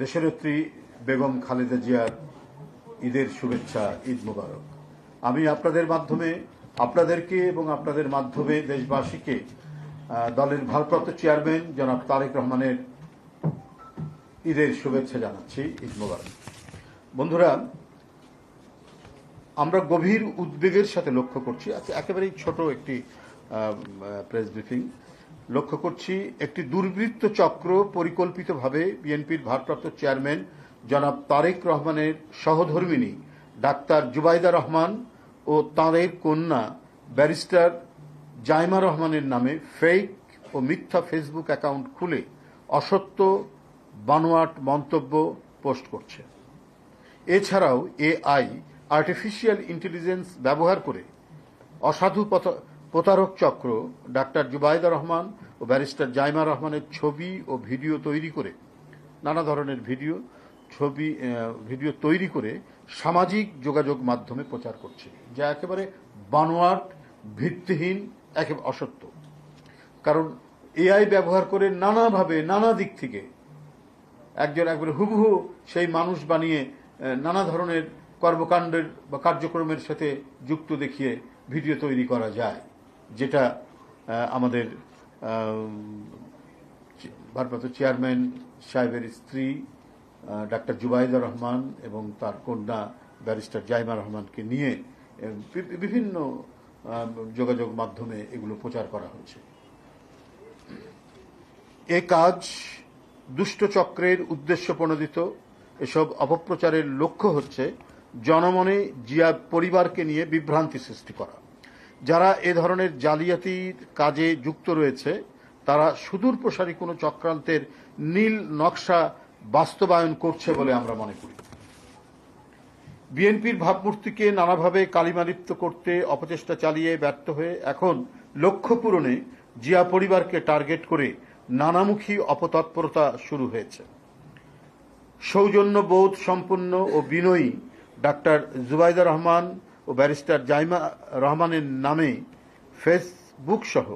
দেশনেত্রী বেগম খালেদা জিয়ার ঈদের শুভেচ্ছা, ঈদ মোবারক। আমি আপনাদের মাধ্যমে আপনাদেরকে এবং আপনাদের মাধ্যমে দেশবাসীকে দলের ভারপ্রাপ্ত চেয়ারম্যান জনাব তারেক রহমানের ঈদের শুভেচ্ছা জানাচ্ছি, ঈদ মোবারক। বন্ধুরা, আমরা গভীর উদ্বেগের সাথে লক্ষ্য করছি, একেবারেই ছোট একটি প্রেস ব্রিফিং, লক্ষ্য করছি একটি দুর্বৃত্ত চক্র পরিকল্পিতভাবে বিএনপির ভারপ্রাপ্ত চেয়ারম্যান জনাব তারেক রহমানের সহধর্মিণী ডাক্তার জুবাইদা রহমান ও তাঁদের কন্যা ব্যারিস্টার জাইমা রহমানের নামে ফেক ও মিথ্যা ফেসবুক অ্যাকাউন্ট খুলে অসত্য বানোয়াট মন্তব্য পোস্ট করছে। এছাড়াও এআই আর্টিফিশিয়াল ইন্টেলিজেন্স ব্যবহার করে অসাধু প্রতারক চক্র ডাক্তার জুবাইদা রহমান ও ব্যারিস্টার জাইমা রহমানের ছবি ও ভিডিও তৈরি করে নানা ধরনের ভিডিও তৈরি করে সামাজিক যোগাযোগ মাধ্যমে প্রচার করছে, যা একেবারে বানোয়াট, ভিত্তিহীন, একেবারে অসত্য। কারণ এআই ব্যবহার করে নানাভাবে নানা দিক থেকে একবারে হুবহু সেই মানুষ বানিয়ে নানা ধরনের কর্মকাণ্ডের বা কার্যক্রমের সাথে যুক্ত দেখিয়ে ভিডিও তৈরি করা যায়, যেটা আমাদের ভারপ্রাপ্ত চেয়ারম্যান সাহেবের স্ত্রী ডাক্তার জুবাইদা রহমান এবং তার কন্যা ব্যারিস্টার জাইমা রহমানকে নিয়ে বিভিন্ন যোগাযোগ মাধ্যমে এগুলো প্রচার করা হচ্ছে। এ কাজ দুষ্ট চক্রের উদ্দেশ্য প্রণোদিত। এসব অপপ্রচারের লক্ষ্য হচ্ছে জনমনে জিয়া পরিবারকে নিয়ে বিভ্রান্তি সৃষ্টি করা। যারা এ ধরনের জালিয়াতির কাজে যুক্ত রয়েছে তারা সুদূর প্রসারী কোনো চক্রান্তের নীল নকশা বাস্তবায়ন করছে বলে আমরা মনে করি। বিএনপির ভাবমূর্তিকে নানাভাবে কালিমালিপ্ত করতে অপচেষ্টা চালিয়ে ব্যর্থ হয়ে এখন লক্ষ্য পূরণে জিয়া পরিবারকে টার্গেট করে নানামুখী অপতৎপরতা শুরু হয়েছে। সৌজন্যবোধ সম্পন্ন ও বিনয়ী ডাক্তার জুবাইদা রহমান ও ব্যারিস্টার জাইমা রহমানের নামে ফেসবুক সহ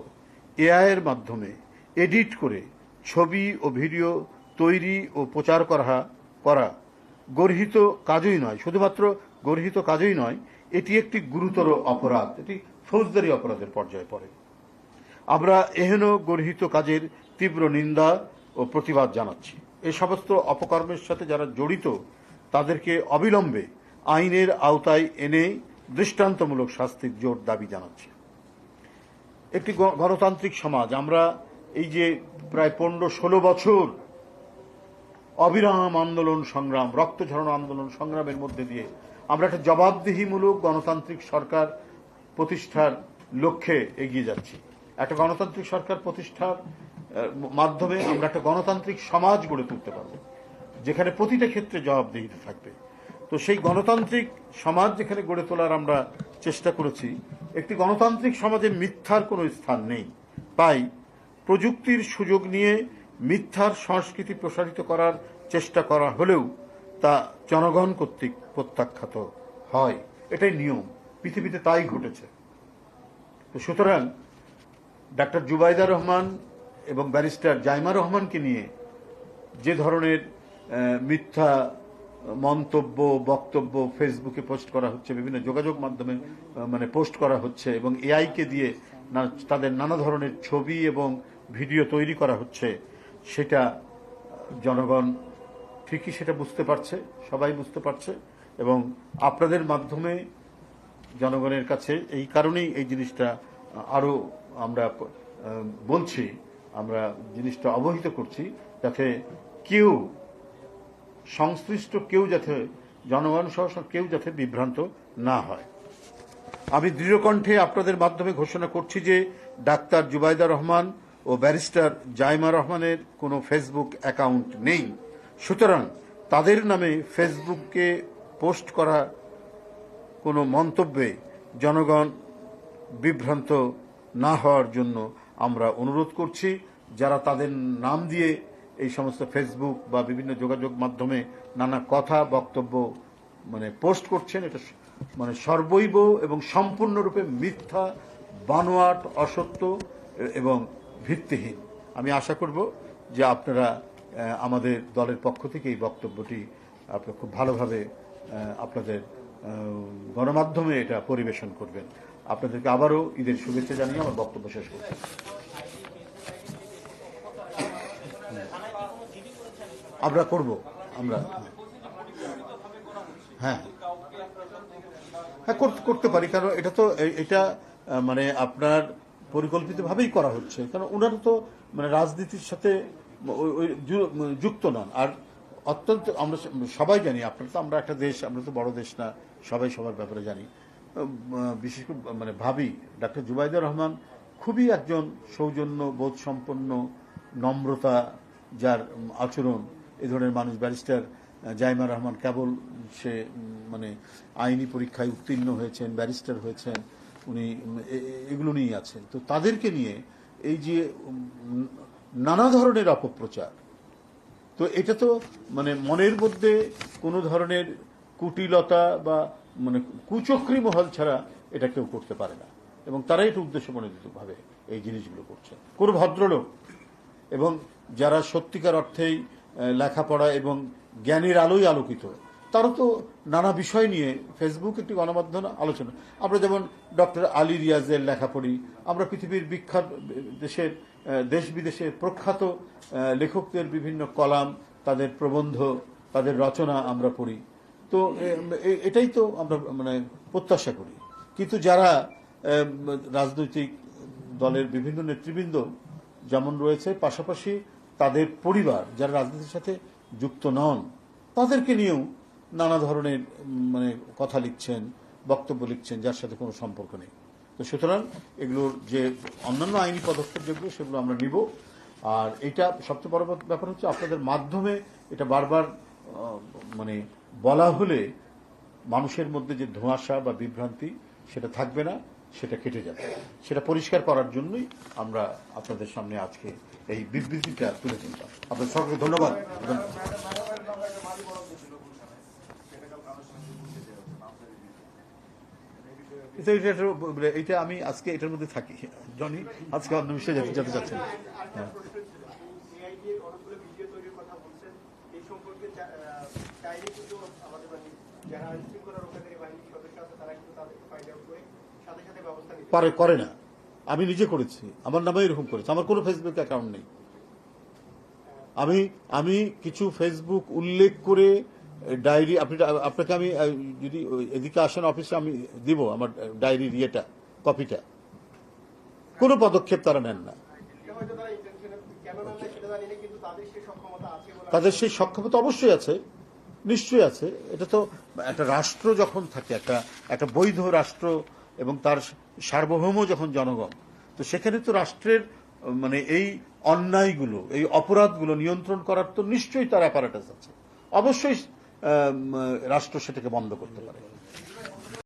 এআইয়ের মাধ্যমে এডিট করে ছবি ও ভিডিও তৈরি ও প্রচার করা গর্হিত কাজই নয়, শুধুমাত্র গর্হিত কাজই নয়, এটি একটি গুরুতর অপরাধ, এটি ফৌজদারি অপরাধের পর্যায়ে পড়ে। আমরা এহেন গর্হিত কাজের তীব্র নিন্দা ও প্রতিবাদ জানাচ্ছি। এই সমস্ত অপকর্মের সাথে যারা জড়িত তাদেরকে অবিলম্বে আইনের আওতায় এনে দৃষ্টান্তমূলক শাস্তির জোর দাবি জানাচ্ছি। একটি গণতান্ত্রিক সমাজ, আমরা এই যে প্রায় 15-16 বছর অবিরাম আন্দোলন সংগ্রাম, রক্ত ঝরানো আন্দোলন সংগ্রামের মধ্যে দিয়ে আমরা একটা জবাবদিহিমূলক গণতান্ত্রিক সরকার প্রতিষ্ঠার লক্ষ্যে এগিয়ে যাচ্ছি। একটা গণতান্ত্রিক সরকার প্রতিষ্ঠার মাধ্যমে আমরা একটা গণতান্ত্রিক সমাজ গড়ে তুলতে পারব, যেখানে প্রতিটা ক্ষেত্রে জবাবদিহিতা থাকবে। তো সেই গণতান্ত্রিক সমাজ যেখানে গড়ে তোলার আমরা চেষ্টা করেছি, একটি গণতান্ত্রিক সমাজে মিথ্যার কোনো স্থান নেই। তাই প্রযুক্তির সুযোগ নিয়ে মিথ্যার সংস্কৃতি প্রসারিত করার চেষ্টা করা হলেও তা জনগণ কর্তৃক প্রত্যাখ্যাত হয়। এটাই নিয়ম, পৃথিবীতে তাই ঘটেছে। তো সুতরাং ডাক্তার জুবাইদা রহমান এবং ব্যারিস্টার জাইমা রহমানকে নিয়ে যে ধরনের মিথ্যা মন্তব্য, বক্তব্য ফেসবুকে পোস্ট করা হচ্ছে, বিভিন্ন যোগাযোগ মাধ্যমে পোস্ট করা হচ্ছে এবং এআইকে দিয়ে তাদের নানা ধরনের ছবি এবং ভিডিও তৈরি করা হচ্ছে, সেটা জনগণ ঠিকই সেটা বুঝতে পারছে, সবাই বুঝতে পারছে। এবং আপনাদের মাধ্যমে জনগণের কাছে এই কারণেই এই জিনিসটা আরও আমরা বলছি, আমরা জিনিসটা অবহিত করছি, যাতে কেউ সংশ্লিষ্ট কেউ যাতে জনগণ সহ কেউ যাতে বিভ্রান্ত না হয়। আমি দৃঢ়কণ্ঠে আপনাদের মাধ্যমে ঘোষণা করছি যে ডাক্তার জুবাইদা রহমান ও ব্যারিস্টার জাইমা রহমানের কোনো ফেসবুক অ্যাকাউন্ট নেই। সুতরাং তাদের নামে ফেসবুকে পোস্ট করা কোনো মন্তব্যে জনগণ বিভ্রান্ত না হওয়ার জন্য আমরা অনুরোধ করছি। যারা তাদের নাম দিয়ে এই সমস্ত ফেসবুক বা বিভিন্ন যোগাযোগ মাধ্যমে নানা কথা বক্তব্য পোস্ট করছেন, এটা সর্বৈব এবং সম্পূর্ণরূপে মিথ্যা, বানোয়াট, অসত্য এবং ভিত্তিহীন। আমি আশা করব যে আপনারা আমাদের দলের পক্ষ থেকে এই বক্তব্যটি আপনারা খুব ভালোভাবে আপনাদের গণমাধ্যমে এটা পরিবেশন করবেন। আপনাদেরকে আবারও ঈদের শুভেচ্ছা জানিয়ে আমার বক্তব্য শেষ করছি। আমরা করব, আমরা হ্যাঁ হ্যাঁ করতে পারি, কারণ এটা তো এটা মানে আপনার পরিকল্পিতভাবেই করা হচ্ছে, কারণ ওনারা তো মানে রাজনীতির সাথে যুক্ত নন। আর অত্যন্ত আমরা সবাই জানি, আপনার তো আমরা একটা দেশ, আমরা তো বড় দেশ না, সবাই সবার ব্যাপারে জানি। বিশেষ করে মানে ভাবি ডাক্তার জুবাইদুর রহমান খুবই একজন সৌজন্য বোধ সম্পন্ন, নম্রতা যার আচরণ, এ ধরনের মানুষ। ব্যারিস্টার জাইমা রহমান কেবল সে মানে আইনি পরীক্ষায় উত্তীর্ণ হয়েছেন, ব্যারিস্টার হয়েছেন, উনি এগুলো নিয়েই আছেন। তো তাদেরকে নিয়ে এই যে নানা ধরনের অপপ্রচার, তো এটা তো মানে মনের মধ্যে কোনো ধরনের কুটিলতা বা মানে কুচক্রী মহল ছাড়া এটা কেউ করতে পারে না, এবং তারাই এটা উদ্দেশ্য মনোনীতভাবে এই জিনিসগুলো করছে। কোনো ভদ্রলোক এবং যারা সত্যিকার অর্থেই লেখাপড়া এবং জ্ঞানের আলোয় আলোকিত, তারা তো নানা বিষয় নিয়ে ফেসবুক একটি গণমাধ্যম আলোচনা। আমরা যেমন ডক্টর আলী রিয়াজের লেখা পড়ি, আমরা পৃথিবীর বিখ্যাত দেশ বিদেশের প্রখ্যাত লেখকদের বিভিন্ন কলাম, তাদের প্রবন্ধ, তাদের রচনা আমরা পড়ি। তো এটাই তো আমরা মানে প্রত্যাশা করি। কিন্তু যারা রাজনৈতিক দলের বিভিন্ন নেতৃবৃন্দ যেমন রয়েছে, পাশাপাশি তাদের পরিবার যারা রাজনীতির সাথে যুক্ত নন, তাদেরকে নিয়েও নানা ধরনের মানে কথা লিখছেন, বক্তব্য লিখছেন, যার সাথে কোনো সম্পর্ক নেই। তো সুতরাং এগুলোর যে অন্যান্য আইনি পদক্ষেপ যেগুলো, সেগুলো আমরা নিব। আর এটা সবচেয়ে বড় ব্যাপার হচ্ছে, আপনাদের মাধ্যমে এটা বারবার মানে বলা হলে মানুষের মধ্যে যে ধোঁয়াশা বা বিভ্রান্তি, সেটা থাকবে না, সেটা কেটে যাবে। সেটা পরিষ্কার করার জন্যই আমরা আপনাদের সামনে আজকে এই বিবৃতিটা তুলে ধরলাম। আপনাদের সকলকে ধন্যবাদ। এটা আমি আজকে এটার মধ্যে থাকি, জনি আজকে অন্য বিষয়ে যেতে চাচ্ছেন। করে না, আমি নিজে করেছি, আমার নামে এরকম করেছি, আমার কোনো ফেসবুক অ্যাকাউন্ট নেই। আমি কিছু ফেসবুক উল্লেখ করে ডায়েরি, আপনাকে আমি যদি এদিকে আসেন অফিসে, আমি দিব আমার ডায়েরির ইয়েটা, কপিটা। কোনো পদক্ষেপ তারা নেন না। তাদের সেই সক্ষমতা অবশ্যই আছে, নিশ্চয়ই আছে। এটা তো একটা রাষ্ট্র যখন থাকে, একটা বৈধ রাষ্ট্র এবং তার সার্বভৌম যখন জনগণ, তো সেখানে তো রাষ্ট্রের মানে এই অন্যায়গুলো, এই অপরাধগুলো নিয়ন্ত্রণ করার তো নিশ্চয়ই তার অ্যাপারেটাস আছে। অবশ্যই রাষ্ট্র সেটাকে বন্ধ করতে পারে।